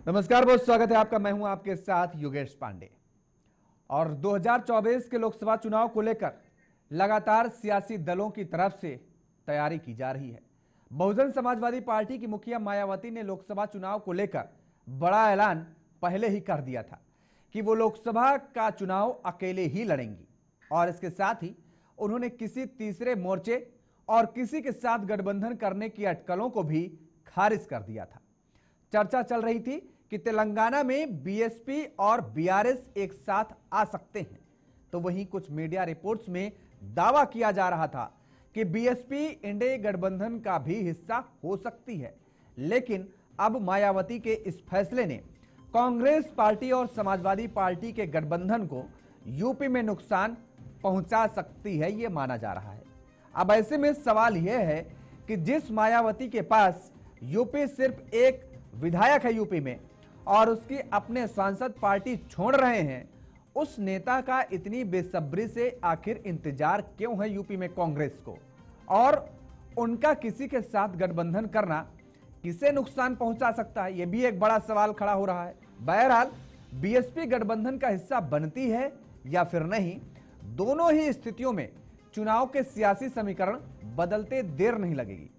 नमस्कार, बहुत स्वागत है आपका। मैं हूं आपके साथ योगेश पांडे। और 2024 के लोकसभा चुनाव को लेकर लगातार सियासी दलों की तरफ से तैयारी की जा रही है। बहुजन समाजवादी पार्टी की मुखिया मायावती ने लोकसभा चुनाव को लेकर बड़ा ऐलान पहले ही कर दिया था कि वो लोकसभा का चुनाव अकेले ही लड़ेंगी और इसके साथ ही उन्होंने किसी तीसरे मोर्चे और किसी के साथ गठबंधन करने की अटकलों को भी खारिज कर दिया था। चर्चा चल रही थी कि तेलंगाना में बीएसपी और बीआरएस एक साथ आ सकते हैं, तो वहीं कुछ मीडिया रिपोर्ट्स में दावा किया जा रहा था कि बीएसपी इंडे गठबंधन का भी हिस्सा हो सकती है। लेकिन अब मायावती के इस फैसले ने कांग्रेस पार्टी और समाजवादी पार्टी के गठबंधन को यूपी में नुकसान पहुंचा सकती है, यह माना जा रहा है। अब ऐसे में सवाल यह है कि जिस मायावती के पास यूपी सिर्फ एक विधायक है यूपी में और उसकी अपने सांसद पार्टी छोड़ रहे हैं, उस नेता का इतनी बेसब्री से आखिर इंतजार क्यों है यूपी में कांग्रेस को, और उनका किसी के साथ गठबंधन करना किसे नुकसान पहुंचा सकता है, यह भी एक बड़ा सवाल खड़ा हो रहा है। बहरहाल बीएसपी गठबंधन का हिस्सा बनती है या फिर नहीं, दोनों ही स्थितियों में चुनाव के सियासी समीकरण बदलते देर नहीं लगेगी,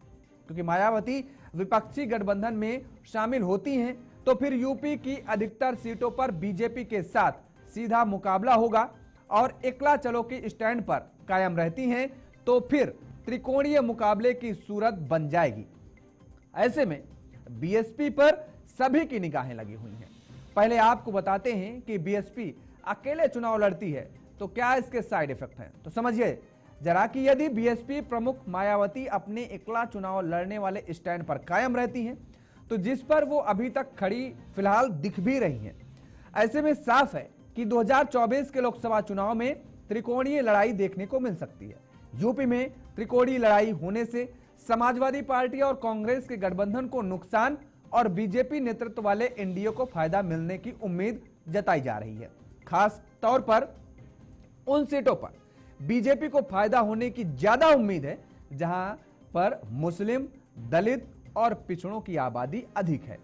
क्योंकि मायावती विपक्षी गठबंधन में शामिल होती हैं तो फिर यूपी की अधिकतर सीटों पर बीजेपी के साथ सीधा मुकाबला होगा और एकला चलो की स्टैंड पर कायम रहती हैं तो फिर त्रिकोणीय मुकाबले की सूरत बन जाएगी। ऐसे में बीएसपी पर सभी की निगाहें लगी हुई हैं। पहले आपको बताते हैं कि बीएसपी अकेले चुनाव लड़ती है तो क्या इसके साइड इफेक्ट हैं, तो समझिए जरा कि यदि बीएसपी प्रमुख मायावती अपने एकला चुनाव लड़ने वाले स्टैंड पर कायम रहती हैं तो जिस पर वो अभी तक खड़ी फिलहाल दिख भी रही हैं, ऐसे में साफ है कि 2024 के लोकसभा चुनाव में त्रिकोणीय लड़ाई देखने को मिल सकती है। यूपी में त्रिकोणीय लड़ाई होने से समाजवादी पार्टी और कांग्रेस के गठबंधन को नुकसान और बीजेपी नेतृत्व वाले एनडीए को फायदा मिलने की उम्मीद जताई जा रही है। खास तौर पर उन सीटों पर बीजेपी को फायदा होने की ज्यादा उम्मीद है जहां पर मुस्लिम, दलित और पिछड़ों की आबादी अधिक है।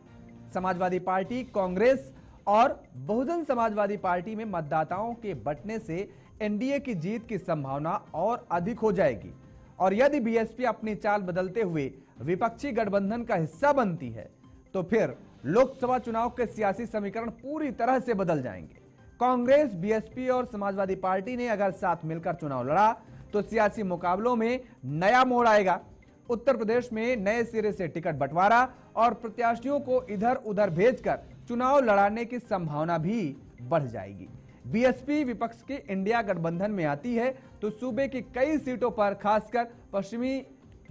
समाजवादी पार्टी, कांग्रेस और बहुजन समाजवादी पार्टी में मतदाताओं के बंटने से एनडीए की जीत की संभावना और अधिक हो जाएगी और यदि बीएसपी अपनी चाल बदलते हुए विपक्षी गठबंधन का हिस्सा बनती है तो फिर लोकसभा चुनाव के सियासी समीकरण पूरी तरह से बदल जाएंगे। कांग्रेस, बीएसपी और समाजवादी पार्टी ने अगर साथ मिलकर चुनाव लड़ा तो सियासी मुकाबलों में नया मोड़ आएगा। उत्तर प्रदेश में नए सिरे से टिकट बंटवारा और प्रत्याशियों को इधर उधर भेजकर चुनाव लड़ाने की संभावना भी बढ़ जाएगी। बीएसपी विपक्ष के इंडिया गठबंधन में आती है तो सूबे की कई सीटों पर खासकर पश्चिमी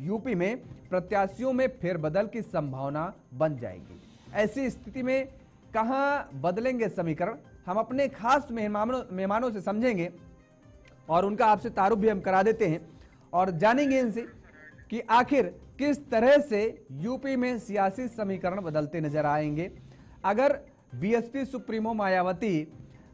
यूपी में प्रत्याशियों में फेरबदल की संभावना बन जाएगी। ऐसी स्थिति में कहां बदलेंगे समीकरण, हम अपने खास मेहमानों से समझेंगे और उनका आपसे तारुफ भी हम करा देते हैं और जानेंगे इनसे कि आखिर किस तरह से यूपी में सियासी समीकरण बदलते नजर आएंगे अगर बीएसपी सुप्रीमो मायावती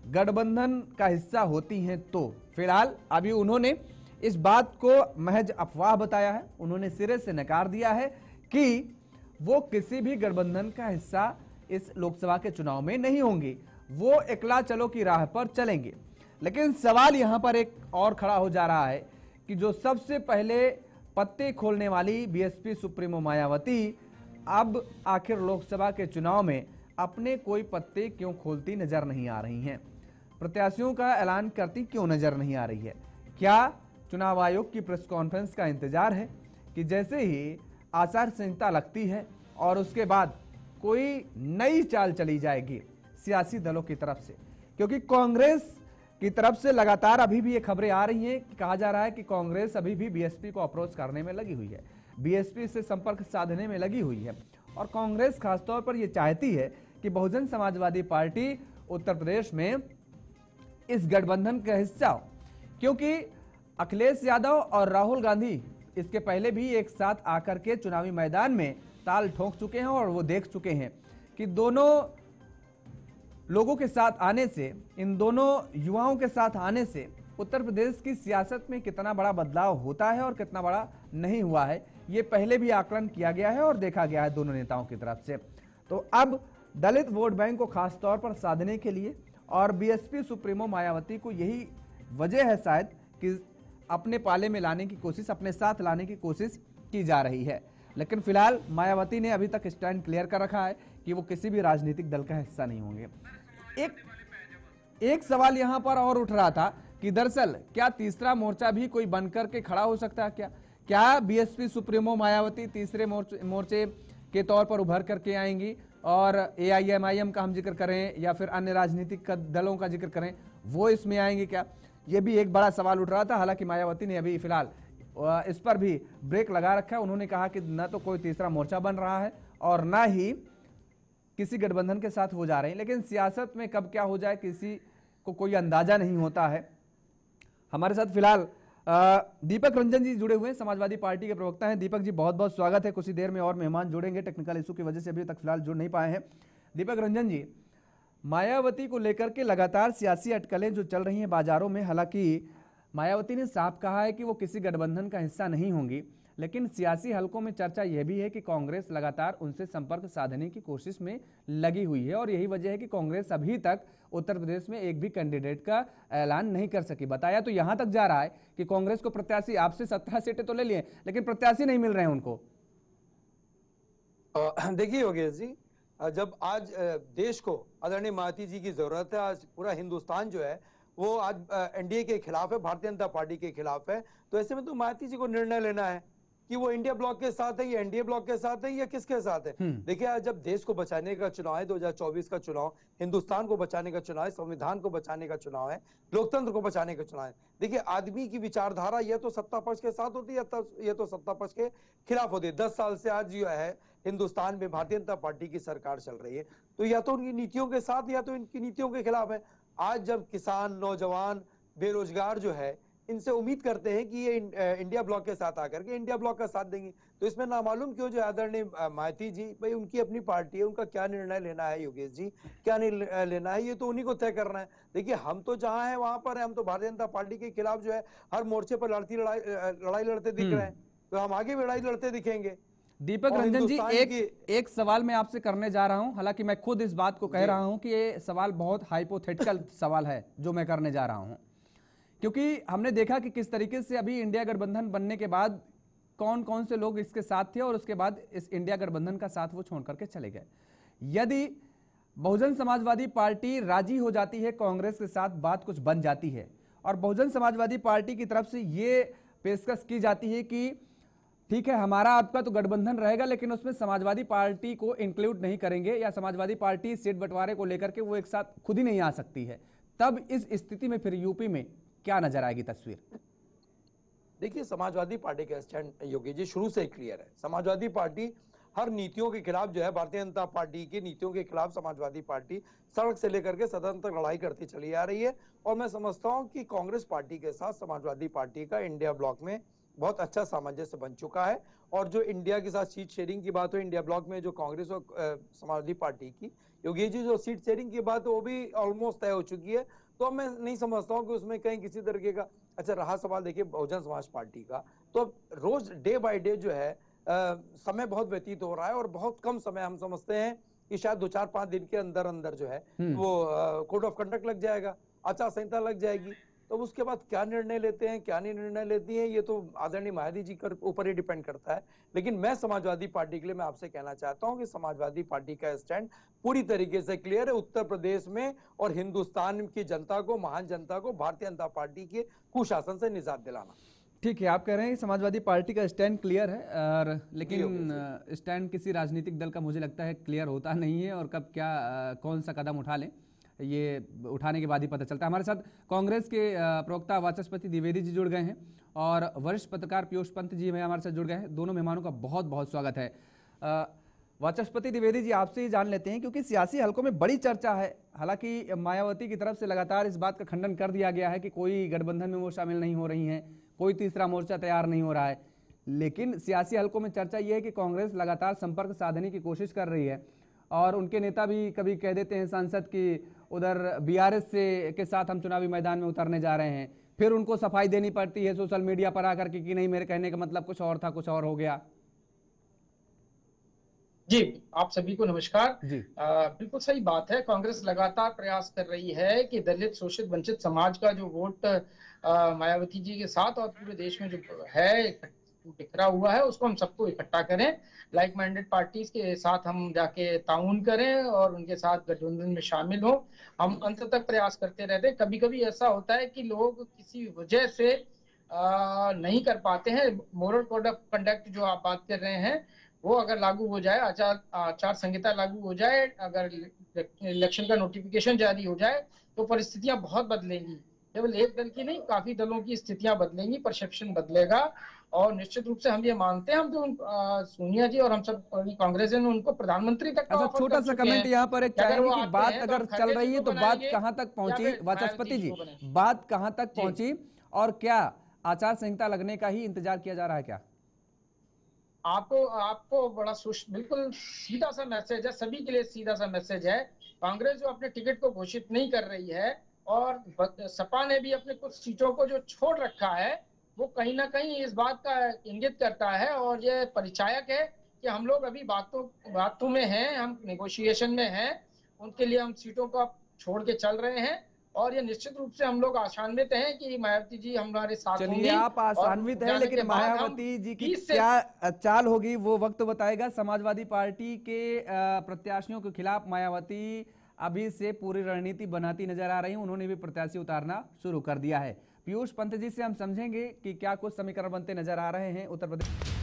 गठबंधन का हिस्सा होती हैं। तो फिलहाल अभी उन्होंने इस बात को महज अफवाह बताया है, उन्होंने सिरे से नकार दिया है कि वो किसी भी गठबंधन का हिस्सा इस लोकसभा के चुनाव में नहीं होंगी, वो एकला चलो की राह पर चलेंगे। लेकिन सवाल यहां पर एक और खड़ा हो जा रहा है कि जो सबसे पहले पत्ते खोलने वाली बीएसपी सुप्रीमो मायावती अब आखिर लोकसभा के चुनाव में अपने कोई पत्ते क्यों खोलती नजर नहीं आ रही हैं, प्रत्याशियों का ऐलान करती क्यों नजर नहीं आ रही है। क्या चुनाव आयोग की प्रेस कॉन्फ्रेंस का इंतजार है कि जैसे ही आचार संहिता लगती है और उसके बाद कोई नई चाल चली जाएगी सियासी दलों की तरफ से, क्योंकि कांग्रेस की तरफ से लगातार अभी भी ये खबरें आ रही हैं कि कहा जा रहा है कि कांग्रेस अभी भी बीएसपी को अप्रोच करने में लगी हुई है, बीएसपी से संपर्क साधने में लगी हुई है और कांग्रेस खासतौर पर यह चाहती है कि बहुजन समाजवादी पार्टी उत्तर प्रदेश में इस गठबंधन का हिस्सा हो, क्योंकि अखिलेश यादव और राहुल गांधी इसके पहले भी एक साथ आकर के चुनावी मैदान में ताल ठोक चुके हैं और वो देख चुके हैं कि दोनों लोगों के साथ आने से, इन दोनों युवाओं के साथ आने से उत्तर प्रदेश की सियासत में कितना बड़ा बदलाव होता है और कितना बड़ा नहीं हुआ है, ये पहले भी आकलन किया गया है और देखा गया है दोनों नेताओं की तरफ से। तो अब दलित वोट बैंक को खासतौर पर साधने के लिए, और बीएसपी सुप्रीमो मायावती को यही वजह है शायद कि अपने पाले में लाने की कोशिश, अपने साथ लाने की कोशिश की जा रही है। लेकिन फिलहाल मायावती ने अभी तक स्टैंड क्लियर कर रखा है कि वो किसी भी राजनीतिक दल का हिस्सा नहीं होंगे। एक सवाल यहां पर और उठ रहा था कि दरअसल क्या तीसरा मोर्चा भी कोई बनकर के खड़ा हो सकता है? क्या बीएसपी सुप्रीमो मायावती तीसरे मोर्चे के तौर पर उभर करके आएंगी और एआईएमआईएम का हम जिक्र करें या फिर अन्य राजनीतिक दलों का जिक्र करें, वो इसमें आएंगे क्या? ये भी एक बड़ा सवाल उठ रहा था। हालांकि मायावती ने अभी फिलहाल इस पर भी ब्रेक लगा रखा है। उन्होंने कहा कि न तो कोई तीसरा मोर्चा बन रहा है और न ही किसी गठबंधन के साथ वो जा रहे हैं। लेकिन सियासत में कब क्या हो जाए किसी को कोई अंदाजा नहीं होता है। हमारे साथ फिलहाल दीपक रंजन जी जुड़े हुए हैं, समाजवादी पार्टी के प्रवक्ता हैं। दीपक जी बहुत बहुत स्वागत है। कुछ ही देर में और मेहमान जुड़ेंगे, टेक्निकल इशू की वजह से अभी तक फिलहाल जुड़ नहीं पाए हैं। दीपक रंजन जी, मायावती को लेकर के लगातार सियासी अटकलें जो चल रही हैं बाजारों में, हालांकि मायावती ने साफ कहा है कि वो किसी गठबंधन का हिस्सा नहीं होंगी, लेकिन सियासी हलकों में चर्चा यह भी है कि कांग्रेस लगातार उनसे संपर्क साधने की कोशिश में लगी हुई है और यही वजह है कि कांग्रेस अभी तक उत्तर प्रदेश में एक भी कैंडिडेट का ऐलान नहीं कर सकी। बताया तो यहां तक जा रहा है कि कांग्रेस को प्रत्याशी, आपसे 17 सीटें तो ले लिए लेकिन प्रत्याशी नहीं मिल रहे हैं उनको। देखिए योगेश जी, जब आज देश को आदरणीय मायावती जी की जरूरत है, आज पूरा हिंदुस्तान जो है वो आज एनडीए के खिलाफ है, भारतीय जनता पार्टी के खिलाफ है, तो ऐसे में तो मायावती जी को निर्णय लेना है कि वो इंडिया ब्लॉक के साथ है या एनडीए ब्लॉक के साथ है या किसके साथ है। देखिए आज जब देश को बचाने का चुनाव है, 2024 का चुनाव, हिंदुस्तान को बचाने का चुनाव है, संविधान को बचाने का चुनाव है, लोकतंत्र को बचाने का चुनाव है। देखिए आदमी की विचारधारा या तो सत्ता पक्ष के साथ होती है या तो सत्ता पक्ष के खिलाफ होती है। 10 साल से आज जो है हिंदुस्तान में भारतीय जनता पार्टी की सरकार चल रही है, तो या तो उनकी नीतियों के साथ या तो इनकी नीतियों के खिलाफ है। आज जब किसान, नौजवान, बेरोजगार जो है इनसे उम्मीद करते हैं कि ये इंडिया ब्लॉक के साथ आकर के इंडिया ब्लॉक का साथ देंगे, तो इसमें नामालूम क्यों जो आदरणीय मायावती जी, भाई उनकी अपनी पार्टी है, उनका क्या निर्णय लेना है योगेश जी, क्या नहीं लेना है ये तो उन्हीं को तय करना है। देखिए हम तो जहां है वहां पर है, हम तो भारतीय जनता पार्टी के खिलाफ जो है हर मोर्चे पर लड़ाई लड़ते दिख रहे हैं, तो हम आगे भी लड़ाई लड़ते दिखेंगे। दीपक रंजन जी, एक सवाल मैं आपसे करने जा रहा हूं, हालांकि मैं खुद इस बात को कह रहा हूं कि ये सवाल बहुत हाइपोथेटिकल सवाल है जो मैं करने जा रहा हूं, क्योंकि हमने देखा कि किस तरीके से अभी इंडिया गठबंधन बनने के बाद कौन कौन से लोग इसके साथ थे और उसके बाद इस इंडिया गठबंधन का साथ वो छोड़ करके चले गए। यदि बहुजन समाजवादी पार्टी राजी हो जाती है कांग्रेस के साथ, बात कुछ बन जाती है और बहुजन समाजवादी पार्टी की तरफ से ये पेशकश की जाती है कि ठीक है हमारा आपका तो गठबंधन रहेगा लेकिन उसमें समाजवादी पार्टी को इंक्लूड नहीं करेंगे या समाजवादी पार्टी सीट बंटवारे को लेकर के वो एक साथ खुद ही नहीं आ सकती है, तब इस स्थिति में फिर यूपी में क्या नजर आएगी तस्वीर? देखिए समाजवादी पार्टी का स्टैंड योगी जी शुरू से क्लियर है। समाजवादी पार्टी हर नीतियों के खिलाफ जो है, भारतीय जनता पार्टी की नीतियों के खिलाफ समाजवादी पार्टी सड़क से लेकर के सदन तक लड़ाई करती चली आ रही है। और मैं समझता हूं कि कांग्रेस पार्टी के साथ समाजवादी पार्टी का इंडिया ब्लॉक में बहुत अच्छा सामंजस्य बन चुका है। और जो इंडिया के साथ सीट शेयरिंग की बात हो इंडिया ब्लॉक में, जो कांग्रेस और समाजवादी पार्टी की योगी जी जो सीट शेयरिंग की बात है वो भी ऑलमोस्ट तय हो चुकी है। तो मैं नहीं समझता हूं कि उसमें कहीं किसी तरीके का, अच्छा रहा सवाल देखिए बहुजन समाज पार्टी का, तो रोज डे बाय डे जो है समय बहुत व्यतीत हो रहा है और बहुत कम समय हम समझते हैं कि शायद 2-4-5 दिन के अंदर अंदर जो है वो कोड ऑफ कंडक्ट लग जाएगा, आचार संहिता लग जाएगी। तो उसके बाद क्या निर्णय लेते हैं क्या नहीं निर्णय लेती हैं ये तो आदरणीय मायावती जी के ऊपर ही डिपेंड करता है। लेकिन मैं समाजवादी पार्टी के लिए मैं आपसे कहना चाहता हूं कि समाजवादी पार्टी का स्टैंड पूरी तरीके से क्लियर है उत्तर प्रदेश में और हिंदुस्तान की जनता को, महान जनता को भारतीय जनता पार्टी के कुशासन से निजात दिलाना। ठीक है, आप कह रहे हैं समाजवादी पार्टी का स्टैंड क्लियर है, और लेकिन स्टैंड किसी राजनीतिक दल का मुझे लगता है क्लियर होता नहीं है और कब क्या कौन सा कदम उठा लें ये उठाने के बाद ही पता चलता है। हमारे साथ कांग्रेस के प्रवक्ता वाचस्पति द्विवेदी जी जुड़ गए हैं और वरिष्ठ पत्रकार पीयूष पंत जी हमारे साथ जुड़ गए हैं। दोनों मेहमानों का बहुत बहुत स्वागत है। वाचस्पति द्विवेदी जी, आपसे ही जान लेते हैं क्योंकि सियासी हलकों में बड़ी चर्चा है, हालांकि मायावती की तरफ से लगातार इस बात का खंडन कर दिया गया है कि कोई गठबंधन में वो शामिल नहीं हो रही हैं, कोई तीसरा मोर्चा तैयार नहीं हो रहा है, लेकिन सियासी हलकों में चर्चा ये है कि कांग्रेस लगातार संपर्क साधने की कोशिश कर रही है और उनके नेता भी कभी कह देते हैं सांसद की उधर बीआरएस से के साथ हम चुनावी मैदान में उतरने जा रहे हैं, फिर उनको सफाई देनी पड़ती है सोशल मीडिया पर आकर के कि नहीं मेरे कहने का मतलब कुछ और था, कुछ और हो गया। जी, आप सभी को नमस्कार। जी। बिल्कुल सही बात है। कांग्रेस लगातार प्रयास कर रही है कि दलित, शोषित, वंचित समाज का जो वोट मायावती जी के साथ और पूरे देश में जो है बिखरा हुआ है, उसको हम सबको इकट्ठा करें। लाइक माइंडेड पार्टीज के साथ हम जाके ताउन करें और उनके साथ गठबंधन में शामिल हों। हम अंत तक प्रयास करते रहते हैं। कभी-कभी ऐसा होता है कि लोग किसी वजह से नहीं कर पाते हैं। मोरल कोड ऑफ कंडक्ट जो आप बात कर रहे हैं, वो अगर लागू हो जाए, आचार आचार संहिता लागू हो जाए, अगर इलेक्शन का नोटिफिकेशन जारी हो जाए, तो परिस्थितियां बहुत बदलेंगी। केवल एक दल की नहीं, काफी दलों की स्थितियां बदलेंगी, परसेप्शन बदलेगा। और निश्चित रूप से हम ये मानते हैं, हम जो सोनिया जी और हम सब कांग्रेस ने उनको प्रधानमंत्री तक का अच्छा, ऑफर छोटा कर सा चुके कमेंट हैं यहाँ पर एक कि अगर चाहेंगे वो कि आते बात हैं तो अगर हम चल खड़गे रही जी है को तो बात बनाएंगे कहाँ तक या पहुंची फिर वाचस्पति मायावती जी जी, को बनाएंगे। बात कहाँ तक जी, पहुंची और क्या आचार संहिता लगने का ही इंतजार किया जा रहा है क्या? आपको आपको बड़ा बिल्कुल सीधा सा मैसेज है, सभी के लिए सीधा सा मैसेज है। कांग्रेस जो अपने टिकट को घोषित नहीं कर रही है और सपा ने भी अपने कुछ सीटों को जो छोड़ रखा है, वो कहीं ना कहीं इस बात का इंगित करता है और ये परिचायक है कि हम लोग अभी बातों बातों में हैं, हम नेगोशिएशन में हैं। उनके लिए हम सीटों को छोड़ के चल रहे हैं और ये निश्चित रूप से हम लोग आशान्वित हैं कि मायावती जी हमारे साथ चलिए, होंगी। आप और आशान्वित हैं, जाने लेकिन के बाद हम मायावती जी की 20 से क्या चाल होगी वो वक्त बताएगा। समाजवादी पार्टी के प्रत्याशियों के खिलाफ मायावती अभी से पूरी रणनीति बनाती नजर आ रही हैं। उन्होंने भी प्रत्याशी उतारना शुरू कर दिया है। पीयूष पंत जी से हम समझेंगे कि क्या कुछ समीकरण बनते नजर आ रहे हैं उत्तर प्रदेश।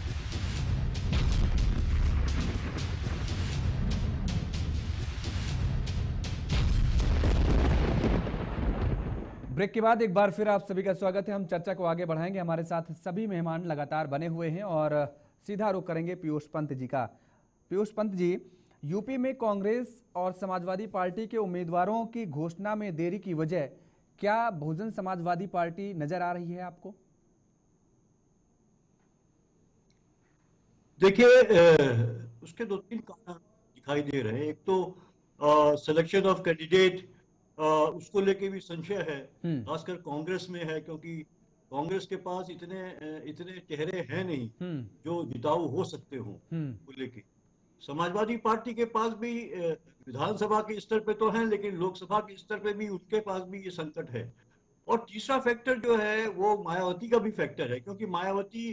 ब्रेक के बाद एक बार फिर आप सभी का स्वागत है। हम चर्चा को आगे बढ़ाएंगे। हमारे साथ सभी मेहमान लगातार बने हुए हैं और सीधा रुख करेंगे पीयूष पंत जी का। पीयूष पंत जी, यूपी में कांग्रेस और समाजवादी पार्टी के उम्मीदवारों की घोषणा में देरी की वजह क्या बहुजन समाजवादी पार्टी नजर आ रही है आपको? देखिए, उसके दो तीन कारण दिखाई दे रहे हैं। एक तो सिलेक्शन ऑफ कैंडिडेट, उसको लेके भी संशय है, खासकर कांग्रेस में है, क्योंकि कांग्रेस के पास इतने चेहरे हैं नहीं जो जिताऊ हो सकते हो को लेके। समाजवादी पार्टी के पास भी विधानसभा के स्तर पे तो है, लेकिन लोकसभा के स्तर पे भी उनके पास भी ये संकट है। और तीसरा फैक्टर जो है वो मायावती का भी फैक्टर है, क्योंकि मायावती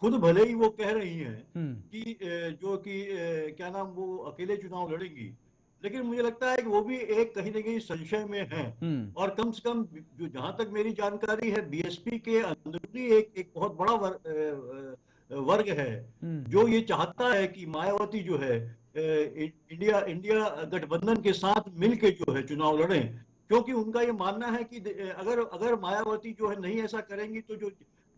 खुद भले ही वो कह रही हैं कि जो कि क्या नाम, वो अकेले चुनाव लड़ेंगी, लेकिन मुझे लगता है कि वो भी एक कहीं ना कहीं संशय में है। और कम से कम जो जहां तक मेरी जानकारी है, बीएसपी के अंदरूनी एक बहुत बड़ा वर्ग है जो ये चाहता है कि मायावती जो है इंडिया इंडिया गठबंधन के साथ मिलके जो है चुनाव लड़ें, क्योंकि उनका ये मानना है कि अगर अगर मायावती जो है नहीं ऐसा करेंगी तो जो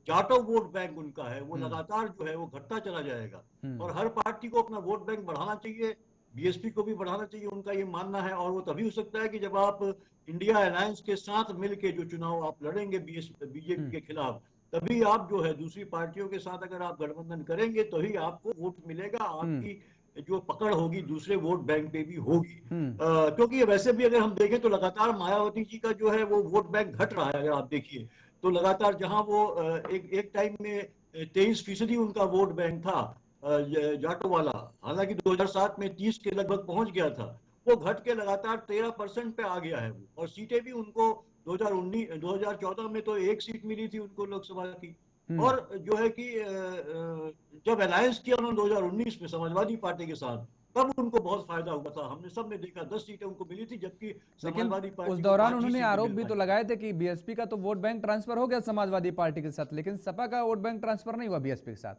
जाटो वोट बैंक उनका है वो लगातार जो है वो घटता चला जाएगा। और हर पार्टी को अपना वोट बैंक बढ़ाना चाहिए, बीएसपी को भी बढ़ाना चाहिए, उनका ये मानना है। और वो तभी हो सकता है कि जब आप इंडिया अलायंस के साथ मिलके जो चुनाव आप लड़ेंगे बीजेपी के खिलाफ, तभी आप जो है दूसरी पार्टियों के साथ अगर आप गठबंधन करेंगे तो ही आपको वोट मिलेगा, आपकी जो पकड़ होगी दूसरे वोट बैंक पे भी होगी। क्योंकि वैसे भी अगर हम देखें तो लगातार मायावती जी का जो है वो वोट बैंक घट रहा है। अगर आप देखिए तो लगातार जहां वो एक टाइम में 23% उनका वोट बैंक था जाटो वाला, हालांकि 2007 में 30 के लगभग पहुंच गया था, वो घट के लगातार 13% पे आ गया है वो। और सीटें भी उनको 2014 में तो एक सीट मिली थी उनको लोकसभा की। और जो है कि जब अलायंस किया उन्होंने 2019 में समाजवादी पार्टी के साथ, तब उनको बहुत फायदा हुआ था। हमने सब ने देखा 10 सीटें उनको मिली थी, जबकि लेकिन समाजवादी उस पार्टी को दौरान 5 ही उन्होंने सीटें आरोप मिल भी तो पाई। लगाए थे कि बीएसपी का तो वोट बैंक ट्रांसफर हो गया समाजवादी पार्टी के साथ, लेकिन सपा का वोट बैंक ट्रांसफर नहीं हुआ बीएसपी के साथ।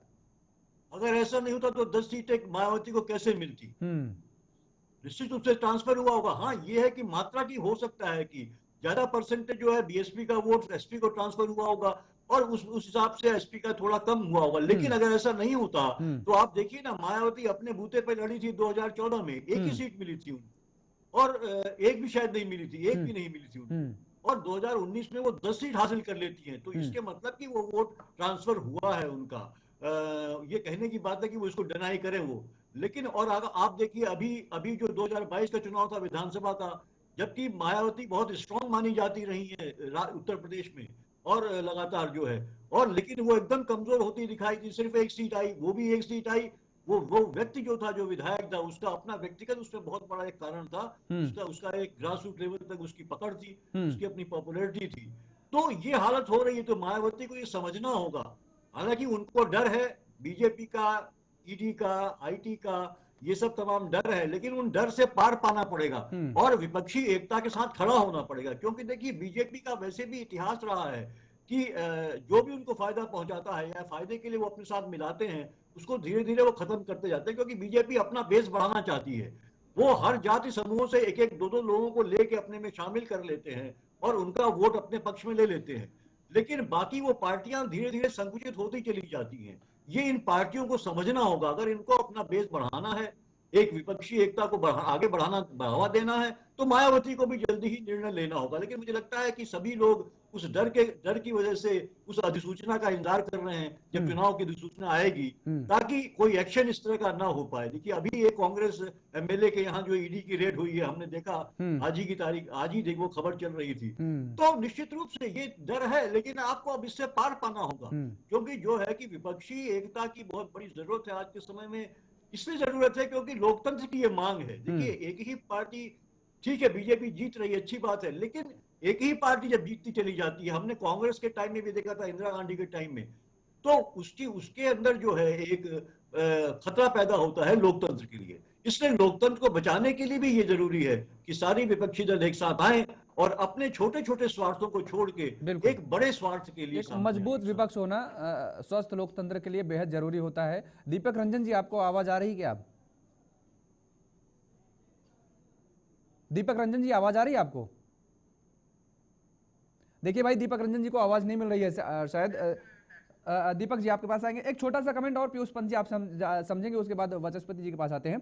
अगर ऐसा नहीं होता तो 10 सीटें मायावती को कैसे मिलती? निश्चित रूप से ट्रांसफर हुआ होगा। हाँ, ये है कि मात्रा की हो सकता है कि ज्यादा परसेंटेज जो है बीएसपी का वोट एसपी को ट्रांसफर हुआ होगा और उस हिसाब से एसपी का थोड़ा कम हुआ होगा। लेकिन अगर ऐसा नहीं होता तो आप देखिए ना, मायावती अपने बूते पे लड़ी थी 2014 में, एक ही सीट मिली थी उनको, और एक भी शायद नहीं मिली थी, एक भी नहीं मिली थी उनको। और 2019 में वो 10 सीट हासिल कर लेती हैं, तो इसके मतलब कि वो वोट ट्रांसफर हुआ है उनका। ये कहने की बात है कि वो इसको डिनाई करें वो। लेकिन और आप देखिए, अभी अभी जो 2022 का चुनाव था विधानसभा का, जबकि मायावती बहुत स्ट्रांग मानी जाती रही है उत्तर प्रदेश में और लगातार जो है, और लेकिन वो एकदम कमजोर होती दिखाई दी। सिर्फ एक सीट आई, वो भी एक सीट आई वो व्यक्ति जो था, जो विधायक था, उसका अपना व्यक्तिगत उसमें बहुत बड़ा एक कारण था। उसका एक ग्रास रूट लेवल तक उसकी पकड़ थी, उसकी अपनी पॉपुलैरिटी थी। तो ये हालत हो रही है, तो मायावती को ये समझना होगा। हालांकि उनको डर है बीजेपी का, ईडी का, आईटी का, ये सब तमाम डर है, लेकिन उन डर से पार पाना पड़ेगा और विपक्षी एकता के साथ खड़ा होना पड़ेगा। क्योंकि देखिए, बीजेपी का वैसे भी इतिहास रहा है कि जो भी उनको फायदा पहुंचाता है या फायदे के लिए वो अपने साथ मिलाते हैं, उसको धीरे धीरे वो खत्म करते जाते हैं। क्योंकि बीजेपी अपना बेस बढ़ाना चाहती है। वो हर जाति समूहों से एक एक दो दो लोगों को लेके अपने में शामिल कर लेते हैं और उनका वोट अपने पक्ष में ले लेते हैं। लेकिन बाकी वो पार्टियां धीरे धीरे संकुचित होती चली जाती हैं। ये इन पार्टियों को समझना होगा। अगर इनको अपना बेस बढ़ाना है, एक विपक्षी एकता को आगे बढ़ावा देना है, तो मायावती को भी जल्दी ही निर्णय लेना होगा। लेकिन मुझे लगता है कि सभी लोग उस डर की वजह से उस अधिसूचना का इंतजार कर रहे हैं जब चुनाव की अधिसूचना आएगी, ताकि कोई एक्शन इस तरह का ना हो पाए। देखिए, अभी एक कांग्रेस एमएलए के यहाँ जो ईडी की रेड हुई है, हमने देखा आज ही की तारीख, आज ही देखो खबर चल रही थी। तो निश्चित रूप से ये डर है, लेकिन आपको अब इससे पार पाना होगा। क्योंकि जो है कि विपक्षी एकता की बहुत बड़ी जरूरत है आज के समय में। इसलिए जरूरत है क्योंकि लोकतंत्र की ये मांग है। देखिए, एक ही पार्टी, ठीक है बीजेपी जीत रही है, अच्छी बात है, लेकिन एक ही पार्टी जब जीतती चली जाती है, हमने कांग्रेस के टाइम में भी देखा था, इंदिरा गांधी के टाइम में, तो उसके अंदर जो है एक खतरा पैदा होता है लोकतंत्र के लिए। इसलिए लोकतंत्र को बचाने के लिए भी ये जरूरी है कि सारी विपक्षी दल एक साथ आए और अपने छोटे छोटे स्वार्थों को छोड़ के एक बड़े स्वार्थ के लिए, एक मजबूत विपक्ष होना स्वस्थ लोकतंत्र के लिए बेहद जरूरी होता है। दीपक रंजन जी, आपको आवाज आ रही है क्या? आप दीपक रंजन जी, आवाज आ रही है आपको? देखिए भाई, दीपक रंजन जी को आवाज नहीं मिल रही है शायद। दीपक जी आपके पास आएंगे। एक छोटा सा कमेंट और पीयूष पंत जी आप समझेंगे, उसके बाद वाचस्पति जी के पास आते हैं।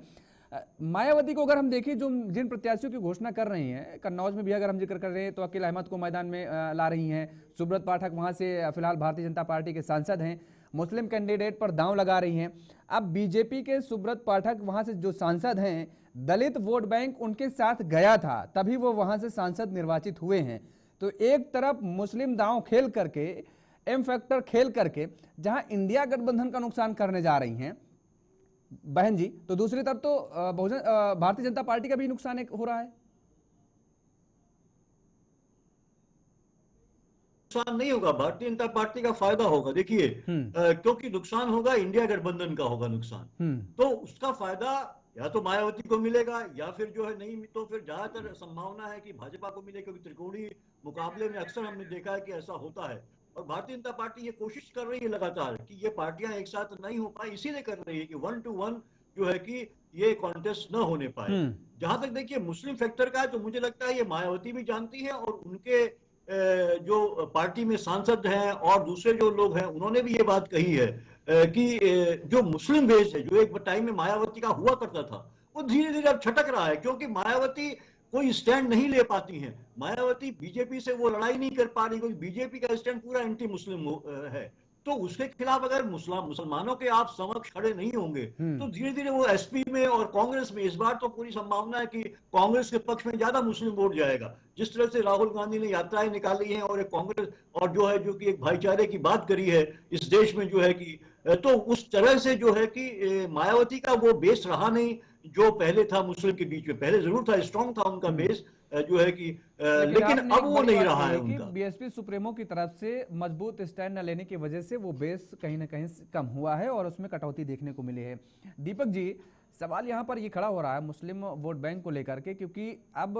मायावती को अगर हम देखें, जो जिन प्रत्याशियों की घोषणा कर रही हैं, कन्नौज में भी अगर हम जिक्र कर रहे हैं तो अकील अहमद को मैदान में ला रही हैं। सुब्रत पाठक वहां से फिलहाल भारतीय जनता पार्टी के सांसद हैं। मुस्लिम कैंडिडेट पर दांव लगा रही हैं। अब बीजेपी के सुब्रत पाठक वहां से जो सांसद हैं, दलित वोट बैंक उनके साथ गया था, तभी वो वहां से सांसद निर्वाचित हुए हैं। तो एक तरफ मुस्लिम दांव खेल करके, एम फैक्टर खेल करके जहां इंडिया गठबंधन का नुकसान करने जा रही हैं बहन जी, तो दूसरी तरफ तो भारतीय जनता पार्टी का भी नुकसान हो रहा है। नुकसान नहीं होगा, भारतीय जनता पार्टी का फायदा होगा। देखिए, क्योंकि नुकसान होगा इंडिया गठबंधन का होगा नुकसान, तो उसका फायदा या तो मायावती को मिलेगा या फिर जो है नहीं, तो फिर ज्यादातर संभावना है कि भाजपा को मिले, क्योंकि त्रिकोणीय मुकाबले में अक्सर हमने देखा है कि ऐसा होता है। और भारतीय जनता पार्टी ये कोशिश कर रही है लगातार कि ये पार्टियां एक साथ नहीं हो पाए, इसीलिए कर रही है कि 1 to 1 जो है कि ये कॉन्टेस्ट न होने पाए। जहां तक देखिए मुस्लिम फैक्टर का है, तो मुझे लगता है ये मायावती भी जानती है और उनके जो पार्टी में सांसद हैं और दूसरे जो लोग हैं, उन्होंने भी ये बात कही है कि जो मुस्लिम बेस है, जो एक टाइम में मायावती का हुआ करता था, वो धीरे धीरे अब छटक रहा है। क्योंकि मायावती कोई स्टैंड नहीं ले पाती हैं। मायावती बीजेपी से वो लड़ाई नहीं कर पा रही, क्योंकि बीजेपी का स्टैंड पूरा एंटी मुस्लिम है। तो उसके खिलाफ अगर मुसलमानों के आप समक्ष खड़े नहीं होंगे, तो धीरे धीरे वो एसपी में और कांग्रेस में, इस बार तो पूरी संभावना है कि कांग्रेस के पक्ष में ज्यादा मुस्लिम वोट जाएगा। जिस तरह से राहुल गांधी ने यात्राएं निकाली हैं और एक कांग्रेस और जो है जो कि एक भाईचारे की बात करी है इस देश में, जो है कि तो उस तरह से जो है कि मायावती का वो बेस रहा नहीं जो पहले था मुस्लिम के बीच में। पहले जरूर था, स्ट्रांग था उनका बेस जो है कि, लेकिन अब वो नहीं रहा है उनका। बीएसपी सुप्रीमो की तरफ से मजबूत स्टैंड न लेने की वजह से वो बेस कहीं ना कहीं कम हुआ है और उसमें कटौती देखने को मिली है। दीपक जी, सवाल यहाँ पर ये खड़ा हो रहा है मुस्लिम वोट बैंक को लेकर के, क्योंकि अब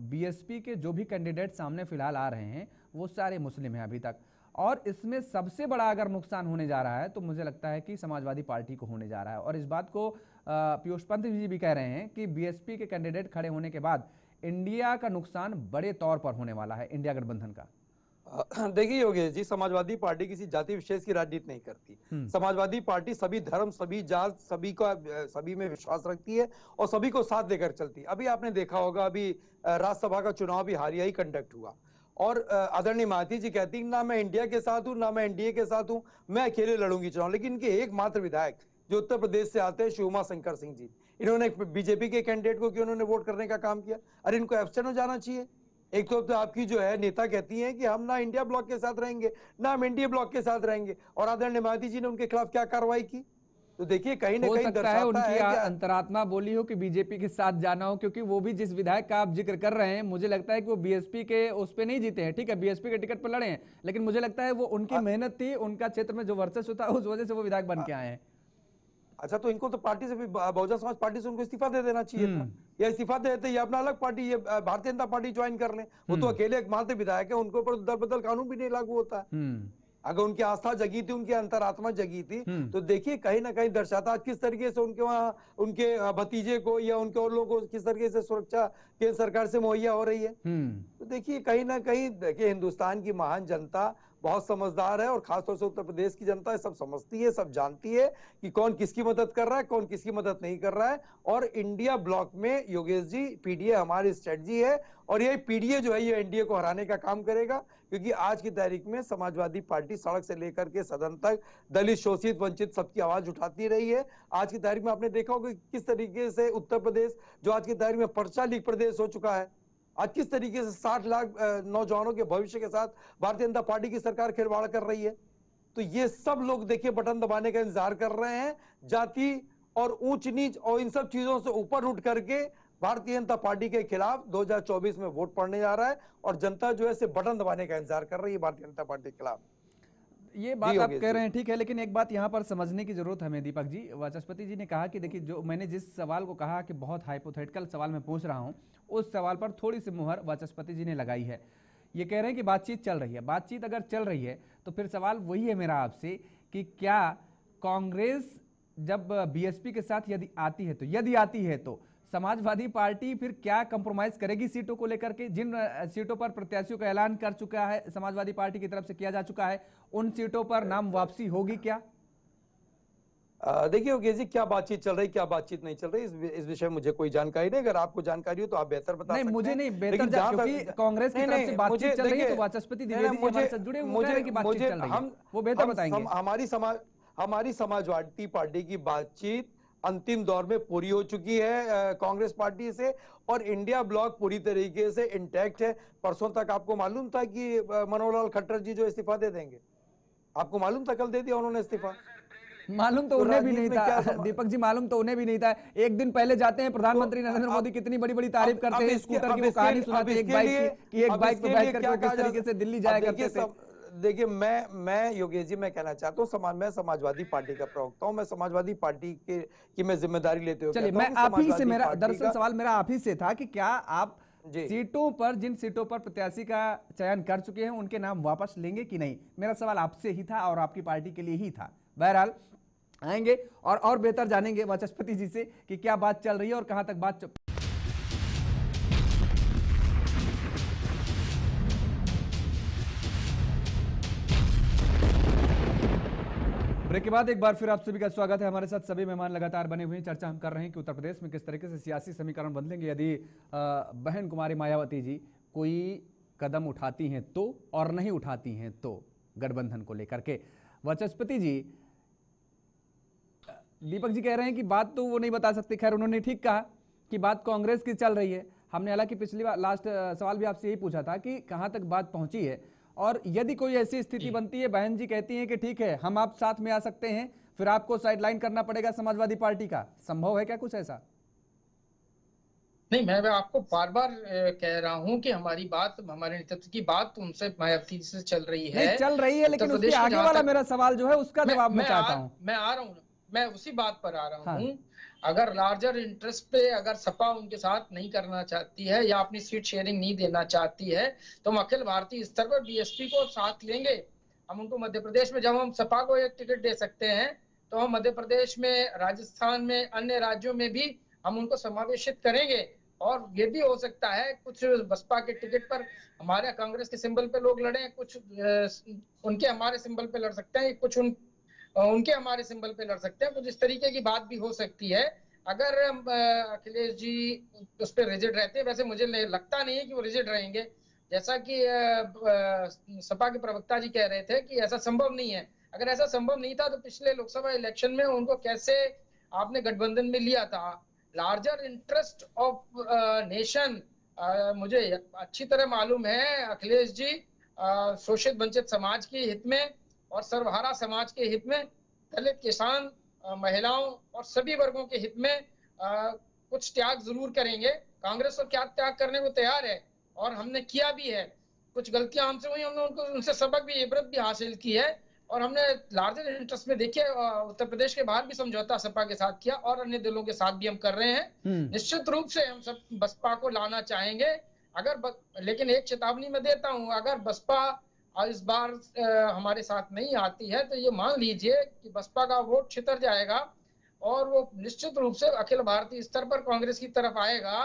बीएसपी के जो भी कैंडिडेट सामने फिलहाल आ रहे हैं वो सारे मुस्लिम हैं अभी तक, और इसमें सबसे बड़ा अगर नुकसान होने जा रहा है तो मुझे लगता है कि समाजवादी पार्टी को होने जा रहा है। और इस बात को पीयूष पंत जी भी कह रहे हैं कि बीएसपी के कैंडिडेट खड़े होने के बाद इंडिया का नुकसान बड़े तौर पर होने वाला है, इंडिया गठबंधन का। देखिए योगेश जी, समाजवादी पार्टी किसी जाति विशेष की राजनीति नहीं करती। समाजवादी पार्टी सभी धर्म, सभी जात, सभी में विश्वास रखती है और सभी को साथ लेकर चलती है। अभी आपने देखा होगा, अभी राज्यसभा का चुनाव भी हालिया ही कंडक्ट हुआ और आदरणीय मायावती जी कहती ना मैं इंडिया के साथ हूं, ना मैं एनडीए के साथ हूं, मैं अकेले लड़ूंगी चुनाव। लेकिन इनके एकमात्र विधायक जो उत्तर प्रदेश से आते हैं, शिवमा शंकर सिंह जी, इन्होंने बीजेपी के कैंडिडेट को क्यों उन्होंने वोट करने का काम किया? अरे इनको एब्सेंट हो जाना चाहिए। एक तो आपकी जो है नेता कहती हैं कि हम ना इंडिया ब्लॉक के साथ रहेंगे, ना हम एनडीए ब्लॉक के साथ रहेंगे, और आदरणीय मायावती जी ने उनके खिलाफ क्या कार्रवाई की? तो देखिए कहीं ना हो कहीं सकता है दर्शाता उनकी है कि अंतरात्मा बोली हो कि बीजेपी के साथ जाना हो, क्योंकि वो भी जिस विधायक का आप जिक्र कर रहे हैं, मुझे लगता है कि वो बीएसपी के उस पे नहीं जीते हैं। ठीक है, बीएसपी के टिकट पर लड़े हैं, लेकिन मुझे लगता है वो उनकी मेहनत थी, उनका क्षेत्र में जो वर्चस्व था, उस वजह से वो विधायक बन के आए हैं। अच्छा, तो इनको तो पार्टी से भी, बहुजन समाज पार्टी से उनको इस्तीफा दे देना चाहिए था, या इस्तीफा दे देते, ये अपना अलग पार्टी, ये भारतीय जनता पार्टी ज्वाइन कर लें। वो तो अकेले एकमात्र विधायक है, उनके ऊपर दल बदल कानून भी नहीं लागू होता है। अगर उनकी आस्था जगी थी, उनकी अंतरात्मा जगी थी, तो देखिए कहीं ना कहीं दर्शाता किस तरीके से उनके वहां उनके भतीजे को या उनके और लोगों को किस तरीके से सुरक्षा केंद्र सरकार से मुहैया हो रही है। तो देखिए कहीं ना कहीं देखिए हिंदुस्तान की महान जनता बहुत समझदार है, और खासतौर से उत्तर प्रदेश की जनता सब समझती है, सब जानती है कि कौन किसकी मदद कर रहा है, कौन किसकी मदद नहीं कर रहा है। और इंडिया ब्लॉक में योगेश जी पीडीए हमारी स्ट्रेटजी है, और ये पीडीए जो है ये एनडीए को हराने का काम करेगा, क्योंकि आज की तारीख में समाजवादी पार्टी सड़क से लेकर के सदन तक दलित, शोषित, वंचित सबकी आवाज उठाती रही है। आज की तारीख में आपने देखा होगा किस तरीके से उत्तर प्रदेश, जो आज की तारीख में पर्चा लीग प्रदेश हो चुका है, आज किस तरीके से 60 लाख नौजवानों के भविष्य के साथ भारतीय जनता पार्टी की सरकार खिलवाड़ कर रही है। तो ये सब लोग देखिए बटन दबाने का इंतजार कर रहे हैं। जाति और ऊंच नीच और इन सब चीजों से ऊपर उठ करके भारतीय जनता पार्टी के खिलाफ 2024 में वोट पड़ने जा रहा है, और जनता जो है बटन दबाने का इंतजार कर रही है भारतीय जनता पार्टी के खिलाफ। ये बात आप कह रहे हैं ठीक है, लेकिन एक बात यहाँ पर समझने की जरूरत है हमें दीपक जी। वाचस्पति जी ने कहा कि देखिए, जो मैंने जिस सवाल को कहा कि बहुत हाइपोथेटिकल सवाल मैं पूछ रहा हूँ, उस सवाल पर थोड़ी सी मुहर वाचस्पति जी ने लगाई है। ये कह रहे हैं कि बातचीत चल रही है। बातचीत अगर चल रही है तो फिर सवाल वही है मेरा आपसे कि क्या कांग्रेस जब बीएसपी के साथ यदि आती है, तो यदि आती है तो समाजवादी पार्टी फिर क्या कंप्रोमाइज करेगी सीटों को लेकर के? जिन सीटों पर प्रत्याशियों का ऐलान कर चुका है समाजवादी पार्टी की तरफ से, किया जा चुका है, उन सीटों पर नाम वापसी होगी क्या? देखिए योगेश जी, क्या बातचीत चल रही, क्या बातचीत नहीं चल रही, इस विषय में मुझे कोई जानकारी नहीं। अगर आपको जानकारी हो तो आप बेहतर बता सकते हैं। मुझे नहीं, बेहतर क्योंकि कांग्रेस की तरफ से बातचीत चल रही है, तो वाचस्पति द्विवेदी जी हमारे साथ जुड़े हुए, वो कह रहे हैं कि बातचीत चल रही है, वो बेहतर बताएंगे। हमारी समाजवादी पार्टी की बातचीत अंतिम दौर में पूरी हो चुकी है कांग्रेस पार्टी से, और इंडिया ब्लॉक पूरी तरीके से इंटैक्ट है। परसों तक आपको मालूम था कि मनोहर लाल खट्टर जी जो इस्तीफा दे देंगे, आपको मालूम था? कल दे दिया उन्होंने इस्तीफा। मालूम तो उन्हें भी नहीं था दीपक जी, मालूम तो उन्हें भी नहीं था। एक दिन पहले जाते हैं प्रधानमंत्री नरेंद्र मोदी कितनी बड़ी बड़ी तारीफ करते हैं, स्कूटर की वो कहानी सुनाते हैं, एक बाइक की, एक बाइक पे बैठ करके किस तरीके से दिल्ली जाया करते थे। देखिए मैं योगेश जी मैं कहना चाहता हूँ, मैं समाजवादी पार्टी का प्रवक्ता हूँ, मैं समाजवादी पार्टी की मैं जिम्मेदारी लेते हुए, चलिए मैं आप ही से, मेरा दरअसल सवाल मेरा आप ही से था कि क्या आप सीटों पर, जिन सीटों पर प्रत्याशी का चयन कर चुके हैं, उनके नाम वापस लेंगे कि नहीं? मेरा सवाल आपसे ही था और आपकी पार्टी के लिए ही था। बहरहाल आएंगे और बेहतर जानेंगे वाचस्पति जी से कि क्या बात चल रही है और कहां तक बात ब्रेक के बाद एक बार फिर आप सभी का स्वागत है। हमारे साथ सभी मेहमान लगातार बने हुए हैं। चर्चा हम कर रहे हैं कि उत्तर प्रदेश में किस तरीके से सियासी समीकरण बदलेंगे यदि बहन कुमारी मायावती जी कोई कदम उठाती हैं तो, और नहीं उठाती हैं तो, गठबंधन को लेकर के। वाचस्पति जी, दीपक जी कह रहे हैं कि बात तो वो नहीं बता सकते। खैर, उन्होंने ठीक कहा कि बात कांग्रेस की चल रही है। हमने हालांकि पिछली बार लास्ट सवाल भी आपसे यही पूछा था कि कहां तक बात पहुंची है, और यदि कोई ऐसी स्थिति बनती है, बहन जी कहती हैं कि ठीक है हम आप साथ में आ सकते हैं, फिर आपको साइडलाइन करना पड़ेगा समाजवादी पार्टी का, संभव है क्या कुछ ऐसा? नहीं, मैं आपको बार बार कह रहा हूं कि हमारी बात, हमारे नेतृत्व की बात उनसे मायावती से चल रही है। नहीं चल रही है, लेकिन उसके आगे वाला मेरा सवाल जो है उसका जवाब मैं चाहता हूं। मैं आ रहा हूं, मैं उसी बात पर आ रहा हूं। अगर लार्जर इंटरेस्ट पे अगर सपा उनके साथ नहीं करना चाहती है या अपनी सीट शेयरिंग नहीं देना चाहती है, तो हम अखिल भारतीय स्तर पर बीएसपी को साथ लेंगे। हम उनको मध्य प्रदेश में, जब हम सपा को एक टिकट दे सकते हैं, तो हम मध्य प्रदेश में, राजस्थान में, अन्य राज्यों में भी हम उनको समावेशित करेंगे। और ये भी हो सकता है कुछ बसपा के टिकट पर हमारे कांग्रेस के सिंबल पे लोग लड़े, कुछ उनके हमारे सिंबल पे लड़ सकते हैं, कुछ उनके हमारे सिंबल पे लड़ सकते हैं। कुछ इस तरीके की बात भी हो सकती है। अगर अखिलेश जी उस पर रिजिड रहते हैं, वैसे मुझे लगता नहीं है कि वो रिजिड रहेंगे, जैसा कि सपा के प्रवक्ता जी कह रहे थे कि ऐसा संभव नहीं है। अगर ऐसा संभव नहीं था तो पिछले लोकसभा इलेक्शन में उनको कैसे आपने गठबंधन में लिया था? लार्जर इंटरेस्ट ऑफ नेशन, मुझे अच्छी तरह मालूम है अखिलेश जी शोषित वंचित समाज के हित में और सर्वहारा समाज के हित में, दलित, किसान महिलाओं और सभी वर्गों के हित में कुछ त्याग जरूर करेंगे। कांग्रेस तो क्या त्याग करने को तैयार है और हमने किया भी है। कुछ गलतियां हमसे हुई, हमने उनको उनसे सबक भी, इबरत भी हासिल की है और हमने लार्जर इंटरेस्ट में देखिए उत्तर प्रदेश के बाहर भी समझौता सपा के साथ किया और अन्य दलों के साथ भी हम कर रहे हैं। निश्चित रूप से हम सब बसपा को लाना चाहेंगे लेकिन एक चेतावनी मैं देता हूं, अगर बसपा इस बार हमारे साथ नहीं आती है तो ये मान लीजिए कि बसपा का वोट छितर जाएगा और वो निश्चित रूप से अखिल भारतीय स्तर पर कांग्रेस की तरफ आएगा।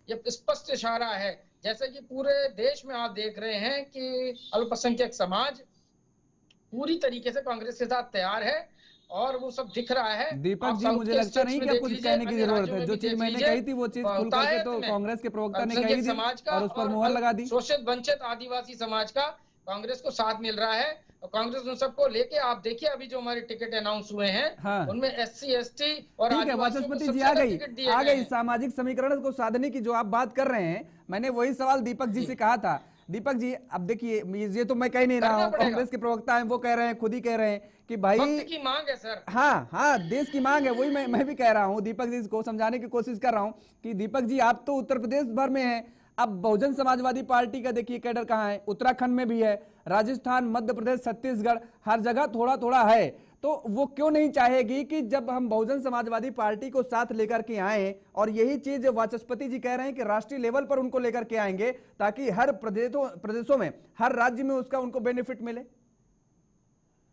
ये स्पष्ट इशारा है, जैसे कि पूरे देश में आप देख रहे हैं कि अल्पसंख्यक समाज पूरी तरीके से कांग्रेस के साथ तैयार है और वो सब दिख रहा है। दीपक जी, मुझे लगता नहीं कि अब कुछ कहने की जरूरत है। जो चीज मैंने कही थी वो चीज खुल करके तो कांग्रेस के प्रवक्ता ने कही थी और उस पर मुहर लगा दी। शोषित वंचित आदिवासी समाज का कांग्रेस को साथ मिल रहा है और कांग्रेस उन सबको लेके, आप देखिए अभी जो हमारे टिकट अनाउंस हुए हैं हाँ। उनमें SC ST और ठीक है, वाचस्पति जी आ गई सामाजिक समीकरण को साधने की जो आप बात कर रहे हैं। मैंने वही सवाल दीपक जी से कहा था। दीपक जी, अब देखिए, ये तो मैं कह नहीं रहा हूँ, कांग्रेस के प्रवक्ता हैं वो कह रहे हैं, खुद ही कह रहे हैं कि भाई वक्त की मांग है सर। हाँ, देश की मांग है। वही मैं भी कह रहा हूँ, दीपक जी को समझाने की कोशिश कर रहा हूँ कि दीपक जी, आप तो उत्तर प्रदेश भर में हैं। अब बहुजन समाजवादी पार्टी का देखिए कैडर कहाँ है, उत्तराखंड में भी है, राजस्थान, मध्य प्रदेश, छत्तीसगढ़, हर जगह थोड़ा थोड़ा है। तो वो क्यों नहीं चाहेगी कि जब हम बहुजन समाजवादी पार्टी को साथ लेकर के आए, और यही चीज वाचस्पति जी कह रहे हैं कि राष्ट्रीय लेवल पर उनको लेकर के आएंगे ताकि हर प्रदेशों में, हर राज्य में उसका उनको बेनिफिट मिले।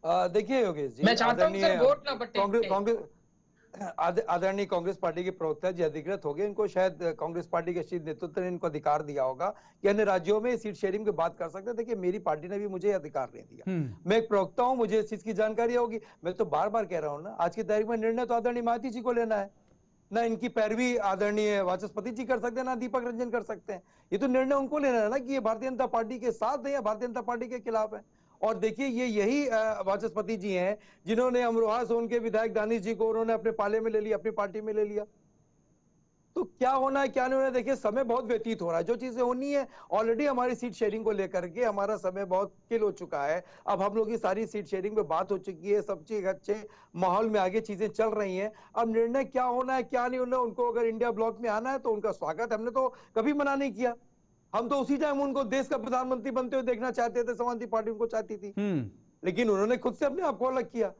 देखिए योगेश जी, मैं चाहता हूं सर वोट ना बटे। आदरणीय कांग्रेस पार्टी के प्रवक्ता जी अधिकृत हो गए, इनको शायद कांग्रेस पार्टी के शीर्ष नेतृत्व ने इनको अधिकार दिया होगा कि अन्य राज्यों में सीट शेयरिंग की बात कर सकते हैं। देखिए, मेरी पार्टी ने भी मुझे अधिकार नहीं दिया। मैं एक प्रवक्ता हूं, मुझे इस चीज की जानकारी होगी। मैं तो बार बार कह रहा हूं ना, आज की तारीख में निर्णय तो आदरणीय मायावती जी को लेना है ना, इनकी पैरवी आदरणीय वाचस्पति जी कर सकते हैं, ना दीपक रंजन कर सकते हैं। ये तो निर्णय उनको लेना है ना कि ये भारतीय जनता पार्टी के साथ है या भारतीय जनता पार्टी के खिलाफ है। और देखिए, यही वाचस्पति जी हैं जिन्होंने अमरोहा जोन के विधायक दानिश जी को उन्होंने अपने पाले में ले लिया, अपनी पार्टी में ले लिया। तो क्या होना है क्या नहीं होना है, देखिए समय बहुत व्यतीत हो रहा है। जो चीजें होनी है, ऑलरेडी हमारी सीट शेयरिंग को लेकर के हमारा समय बहुत किल हो चुका है। अब हम लोग की सारी सीट शेयरिंग पे बात हो चुकी है, सब चीज अच्छे माहौल में आगे चीजें चल रही हैं। अब निर्णय क्या होना है क्या नहीं होना है, उनको अगर इंडिया ब्लॉक में आना है तो उनका स्वागत, हमने तो कभी मना नहीं किया। हम तो उसी टाइम उनको देश का प्रधानमंत्री बनते हुए देखना चाहते थे, समाजवादी पार्टी उनको चाहती थी, लेकिन उन्होंने खुद से अपने आप को अलग किया।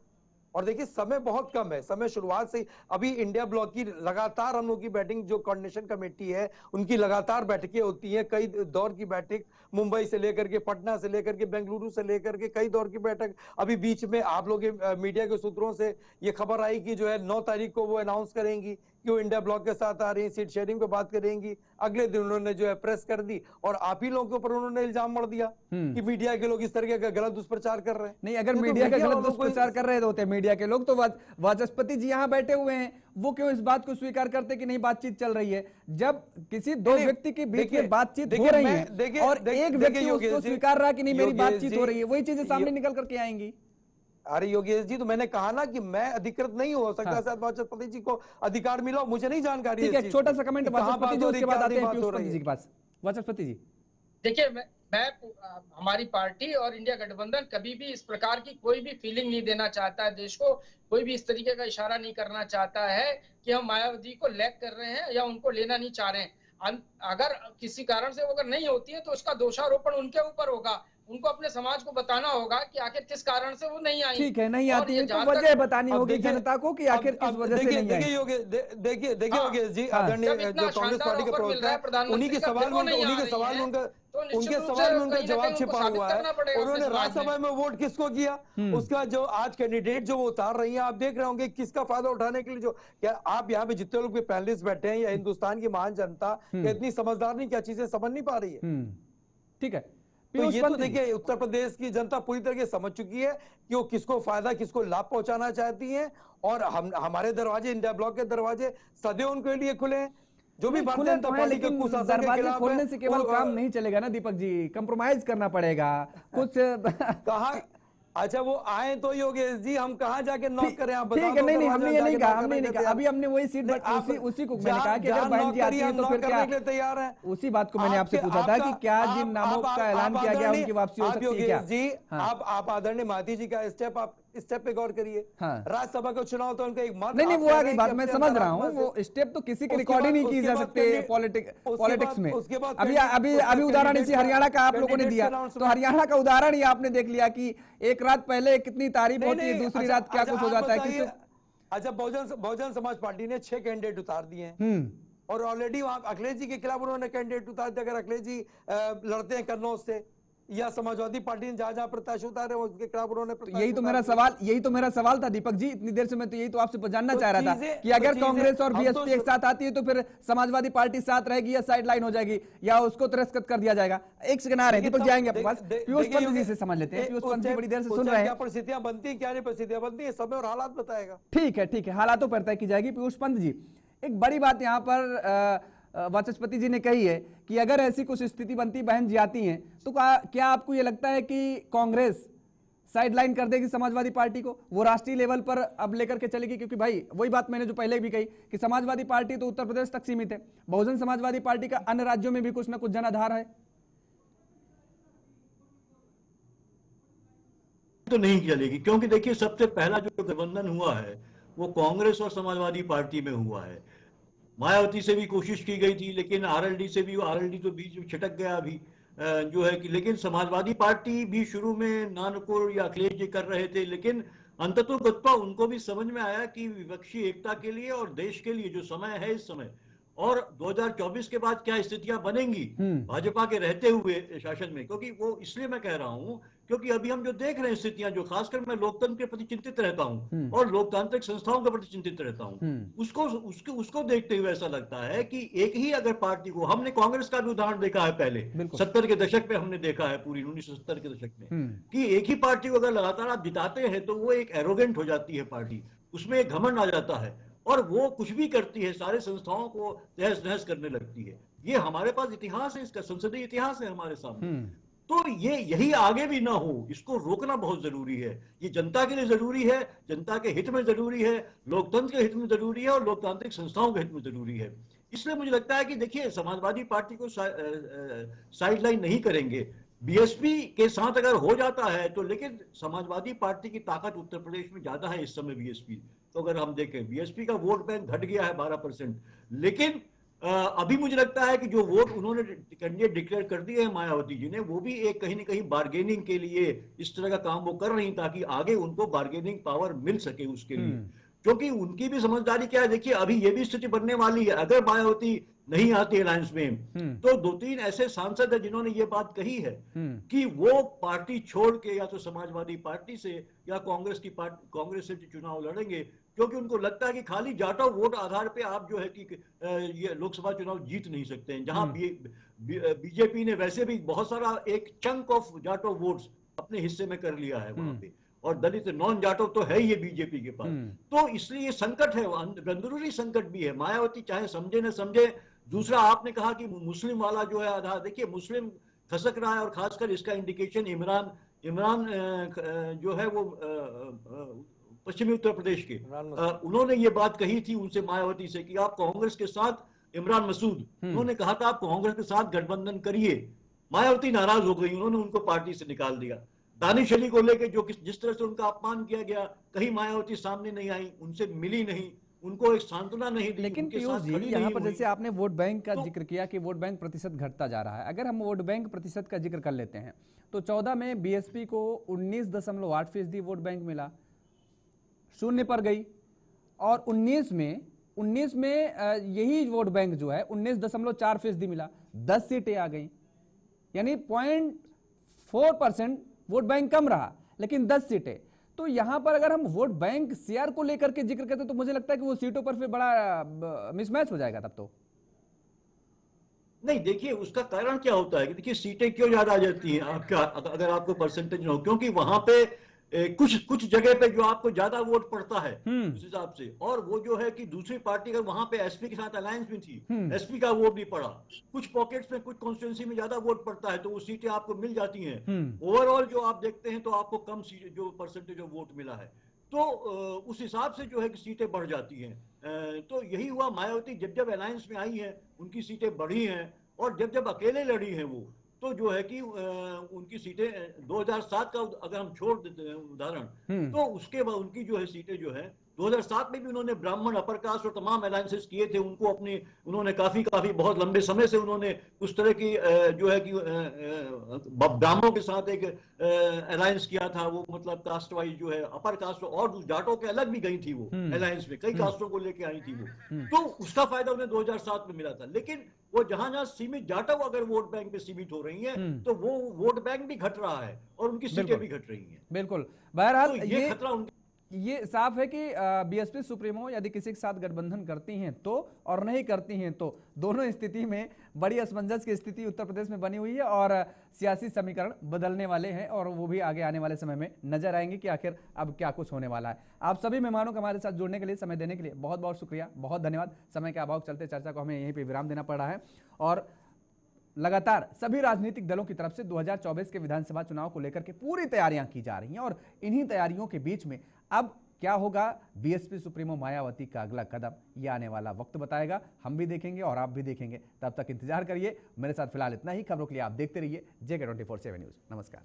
और देखिए, समय बहुत कम है, समय शुरुआत से अभी इंडिया ब्लॉक की लगातार हम लोग की बैटिंग, जो कोऑर्डिनेशन कमेटी है उनकी लगातार बैठकें होती हैं, कई दौर की बैठक, मुंबई से लेकर के, पटना से लेकर के, बेंगलुरु से लेकर के, कई दौर की बैठक। अभी बीच में आप लोग मीडिया के सूत्रों से ये खबर आई कि जो है 9 तारीख को वो अनाउंस करेंगी कि वो इंडिया ब्लॉक के साथ आ रही है, सीट शेयरिंग पे बात करेंगी। अगले दिन उन्होंने जो है प्रेस कर दी और आप ही लोगों के ऊपर उन्होंने इल्जाम मर दिया कि मीडिया के लोग इस तरह का गलत दुष्प्रचार कर रहे हैं। नहीं, अगर मीडिया का गलत दुष्प्रचार कर रहे होते मीडिया के लोग, तो वाचस्पति जी यहाँ बैठे हुए हैं, वो क्यों इस बात को स्वीकार करते कि नहीं बातचीत चल रही है? जब किसी दो व्यक्ति के बीच में बातचीत हो रही है और एक व्यक्ति उसको स्वीकार रहा कि नहीं मेरी बातचीत हो रही है, वही चीजें सामने निकल करके आएंगी। अरे योगेश जी, तो मैंने कहा ना कि मैं अधिकृत नहीं हो सकता, शायद वाचस्पति जी को अधिकार मिला, मुझे नहीं जानकारी। ठीक है, छोटा सा कमेंट वाचस्पति जी, उसके बाद आते हैं पीयूष जी के पास। वाचस्पति जी, देखिए, मैं हमारी पार्टी और इंडिया गठबंधन कभी भी इस प्रकार की कोई भी फीलिंग नहीं देना चाहता है देश को, कोई भी इस तरीके का इशारा नहीं करना चाहता है कि हम मायावती को लैग कर रहे हैं या उनको लेना नहीं चाह रहे हैं। अगर किसी कारण से वो अगर नहीं होती है तो उसका दोषारोपण उनके ऊपर होगा, उनको अपने समाज को बताना होगा कि आखिर किस कारण से वो नहीं आई। ठीक है, नहीं आती है तो वजह बतानी होगी जनता को कि आखिर किस वजह से नहीं आई। देखिए योगेश जी, आदरणीय जो कांग्रेस पार्टी के प्रवक्ता है, उनके सवाल में उनका जवाब छिपा हुआ है। उन्होंने राज्यसभा में वोट किसको किया, उसका जो आज कैंडिडेट जो वो उतार रही है, आप देख रहे होंगे किसका फायदा उठाने के लिए। जो क्या आप यहाँ पे जितने लोग पैनलिस्ट बैठे हैं या हिंदुस्तान की महान जनता इतनी समझदार नहीं, क्या चीजें समझ नहीं पा रही है? ठीक है, तो ये तो देखिए, उत्तर प्रदेश की जनता पूरी तरह से समझ चुकी है कि वो किसको फायदा, किसको लाभ पहुंचाना चाहती है। और हमारे दरवाजे, इंडिया ब्लॉक के दरवाजे सदैव उनके लिए खुले हैं। जो भी भारतीय जनता पार्टी के कुशासन के खिलाफ खोलने से केवल काम नहीं चलेगा ना दीपक जी, कंप्रोमाइज करना पड़ेगा कुछ। अच्छा वो आए तो योगेश जी, हम कहाँ जाके नॉक करें, आप बता ठीक है, दो। नहीं हमने ये नहीं कहा, हमने नहीं कहा, अभी हमने वही सीट उसी को मैंने कहा कि अगर बहन जी आती है तो फिर क्या, तैयार है। उसी बात को मैंने आपसे पूछा था कि क्या जिन नामों का ऐलान किया गया उनकी वापसी हो सकती है क्या? जी आप आदरणीय माती जी का स्टेप पे गौर करिए। हाँ। राज्यसभा का चुनाव तो उनका एक मत, नहीं वो आगे बात मैं समझ रहा हूँ, वो स्टेप तो किसी के रिकॉर्ड ही नहीं की जा सकते पॉलिटिक्स में। अभी अभी अभी उदाहरण इसी हरियाणा का आप लोगों ने दिया, तो हरियाणा का उदाहरण ही आपने देख लिया कि एक रात पहले कितनी तारीफ होती है, दूसरी रात क्या कुछ हो जाता है। अच्छा बहुजन समाज पार्टी ने 6 कैंडिडेट उतार दिए हैं और ऑलरेडी वहां अखिलेश जी के खिलाफ उन्होंने कैंडिडेट उतार दिया। अगर अखिलेश जी लड़ते हैं कन्नौज से, या समाजवादी पार्टी ने जहां जहां प्रत्याशी उतारे उसके खिलाफ उन्होंने, यही तो मेरा सवाल था दीपक जी, इतनी देर से मैं तो यही तो आपसे जानना चाह रहा था कि अगर कांग्रेस और बीएसपी एक साथ आती है तो फिर समाजवादी पार्टी साथ रहेगी या साइड लाइन हो जाएगी या उसको तिरस्कृत कर दिया जाएगा। एक सेकंड आ रहे हैं दीपक जी, आएंगे आपके पास। पीयूष पंत जी से समझ लेते हैं। पीयूष पंत जी बड़ी देर से सुन रहे हैं, क्या परिस्थितियां बनती है, क्या नहीं परिस्थितियां बनती है, समय और हालात बताएगा। ठीक है, हालातों पर तय की जाएगी। पीयूष पंत जी, एक बड़ी बात यहाँ पर वाचस्पति जी ने कही है कि अगर ऐसी कुछ स्थिति बनती, बहन जी आती हैं, तो क्या आपको ये लगता है कि कांग्रेस साइडलाइन कर देगी समाजवादी पार्टी को, वो राष्ट्रीय लेवल पर अब लेकर के चलेगी? क्योंकि भाई वही बात मैंने जो पहले भी कही कि समाजवादी पार्टी तो उत्तर प्रदेश तक सीमित है, बहुजन समाजवादी पार्टी का अन्य राज्यों में भी कुछ ना कुछ जनाधार है। तो नहीं चलेगी, क्योंकि देखिए सबसे पहला जो गठबंधन हुआ है वो कांग्रेस और समाजवादी पार्टी में हुआ है। मायावती से भी कोशिश की गई थी, लेकिन आरएलडी से भी, आरएलडी तो बीच में छिटक गया अभी जो है कि, लेकिन समाजवादी पार्टी भी शुरू में नानकुर या अखिलेश जी कर रहे थे, लेकिन अंततोगत्वा उनको भी समझ में आया कि विपक्षी एकता के लिए और देश के लिए जो समय है इस समय, और 2024 के बाद क्या स्थितियां बनेंगी भाजपा के रहते हुए शासन में, क्योंकि वो इसलिए मैं कह रहा हूं क्योंकि अभी हम जो देख रहे हैं स्थितियां, जो खासकर मैं लोकतंत्र के प्रति चिंतित रहता हूं और लोकतांत्रिक संस्थाओं के प्रति चिंतित रहता हूं, उसको देखते हुए ऐसा लगता है कि एक ही अगर पार्टी को, हमने कांग्रेस का भी उदाहरण देखा है पहले 70 के दशक में, हमने देखा है पूरी 1970 के दशक में कि एक ही पार्टी को अगर लगातार आप जिताते हैं तो वो एक एरोगेंट हो जाती है पार्टी, उसमें एक घमंड आ जाता है और वो कुछ भी करती है, सारे संस्थाओं को तहस नहस करने लगती है। ये हमारे पास इतिहास है, इसका संसदीय इतिहास है हमारे सामने। तो ये यही आगे भी ना हो, इसको रोकना बहुत जरूरी है। ये जनता के लिए जरूरी है, जनता के हित में जरूरी है, लोकतंत्र के हित में जरूरी है और लोकतांत्रिक संस्थाओं के हित में जरूरी है। इसलिए मुझे लगता है कि देखिए समाजवादी पार्टी को साइडलाइन नहीं करेंगे, बीएसपी के साथ अगर हो जाता है तो, लेकिन समाजवादी पार्टी की ताकत उत्तर प्रदेश में ज्यादा है इस समय बीएसपी। तो अगर हम देखें बीएसपी का वोट बैंक घट गया है 12%, लेकिन अभी मुझे लगता है कि जो वोट उन्होंने कैंडिडेट डिक्लेयर कर दिए हैं मायावती जी ने, वो भी एक कहीं ना कहीं बार्गेनिंग के लिए इस तरह का काम वो कर रही, ताकि आगे उनको बार्गेनिंग पावर मिल सके उसके लिए, क्योंकि उनकी भी समझदारी क्या है। देखिए अभी ये भी स्थिति बनने वाली है, अगर मायावती नहीं आती अलायंस में तो 2-3 ऐसे सांसद है जिन्होंने ये बात कही है कि वो पार्टी छोड़ के या तो समाजवादी पार्टी से या कांग्रेस से चुनाव लड़ेंगे, क्योंकि उनको लगता है कि खाली जाटो वोट आधार पे आप जो है कि ये लोकसभा चुनाव जीत नहीं सकते हैं। जहां बीजेपी ने वैसे भी बहुत सारा एक चंक ऑफ जाटो वोट्स अपने हिस्से में कर लिया है वहां पे, और दलित नॉन जाटो तो है ये बीजेपी के पास, तो इसलिए ये संकट है, अंदरूनी संकट भी है। मायावती चाहे समझे न समझे। दूसरा आपने कहा कि मुस्लिम वाला जो है आधार, देखिए मुस्लिम खसक रहा है और खासकर इसका इंडिकेशन इमरान जो है वो पश्चिमी उत्तर प्रदेश के, उन्होंने ये बात कही थी उनसे मायावती से कि आप कांग्रेस के साथ, इमरान मसूद, उन्होंने कहा था आप कांग्रेस के साथ गठबंधन करिए। मायावती नाराज हो गई, उन्होंने उनको पार्टी से निकाल दिया। दानिश अली को लेकर जो जिस तरह से उनका अपमान किया गया, कहीं मायावती सामने नहीं आई, उनसे मिली नहीं, उनको एक सांत्वना नहीं दी। लेकिन पीयूष जी यहाँ पर जैसे आपने वोट बैंक का जिक्र किया कि वोट बैंक प्रतिशत घटता जा रहा है, अगर हम वोट बैंक प्रतिशत का जिक्र कर लेते हैं तो 14 में बीएसपी को 19.8% वोट बैंक मिला, 0 पर गई, और 19 में यही वोट बैंक जो है 19.4% मिला, 10 सीटें आ गई, यानी 0.4% वोट बैंक कम रहा लेकिन 10 सीटें। तो यहां पर अगर हम वोट बैंक शेयर को लेकर के जिक्र करते तो मुझे लगता है कि वो सीटों पर फिर बड़ा मिसमैच हो जाएगा तब तो। नहीं, देखिए उसका कारण क्या होता है कि देखिए सीटें क्यों ज्यादा आ जाती हैं आपका, अगर आपको परसेंटेज हो, क्योंकि वहां पे कुछ जगह पे जो आपको ज्यादा वोट पड़ता है उस हिसाब से, और वो जो है कि दूसरी पार्टी अगर वहां पे एसपी के साथ अलायंस में थी, एसपी का वोट भी पड़ा, कुछ पॉकेट्स में कुछ कॉन्स्टिट्यूंसी में ज्यादा वोट पड़ता है तो वो सीटें आपको मिल जाती हैं। ओवरऑल जो आप देखते हैं तो आपको कम सीटें, जो परसेंटेज ऑफ वोट मिला है, तो उस हिसाब से जो है कि सीटें बढ़ जाती हैं। तो यही हुआ, मायावती जब जब अलायंस में आई है उनकी सीटें बढ़ी हैं, और जब जब अकेले लड़ी हैं वो, तो जो है कि उनकी सीटें 2007 का अगर हम छोड़ देते हैं उदाहरण, तो उसके बाद उनकी जो है सीटें जो है 2007 में भी उन्होंने ब्राह्मण, अपर कास्ट और तमाम अलायंसेस किए थे, उनको अपनी उन्होंने काफी बहुत लंबे समय से उन्होंने उस तरह की जो है कि ब्राह्मणों के साथ एक अलायंस किया था, वो मतलब कास्ट वाइज जो है अपर कास्ट और जाटों के अलग भी गई थी वो अलायंस में, कई कास्टों को लेके आई थी वो, तो उसका फायदा उन्हें 2007 में मिला था। लेकिन वो जहां जहां सीमित जाटव अगर वोट बैंक पे सीमित हो रही हैं, तो वो वोट बैंक भी घट रहा है और उनकी सीटें भी घट रही हैं। बिल्कुल, बहरहाल तो ये खतरा ये साफ है कि बीएसपी सुप्रीमो यदि किसी के साथ गठबंधन करती हैं तो, और नहीं करती हैं तो, दोनों स्थिति में बड़ी असमंजस की स्थिति उत्तर प्रदेश में बनी हुई है और सियासी समीकरण बदलने वाले हैं, और वो भी आगे आने वाले समय में नजर आएंगे कि आखिर अब क्या कुछ होने वाला है। आप सभी मेहमानों को हमारे साथ जुड़ने के लिए, समय देने के लिए बहुत बहुत शुक्रिया, बहुत धन्यवाद। समय के अभाव के चलते चर्चा को हमें यहीं पर विराम देना पड़ रहा है, और लगातार सभी राजनीतिक दलों की तरफ से 2024 के विधानसभा चुनाव को लेकर के पूरी तैयारियां की जा रही हैं, और इन्हीं तैयारियों के बीच में अब क्या होगा, बीएसपी सुप्रीमो मायावती का अगला कदम, ये आने वाला वक्त बताएगा। हम भी देखेंगे और आप भी देखेंगे, तब तक इंतजार करिए। मेरे साथ फिलहाल इतना ही। खबरों के लिए आप देखते रहिए JK24/7 न्यूज। नमस्कार।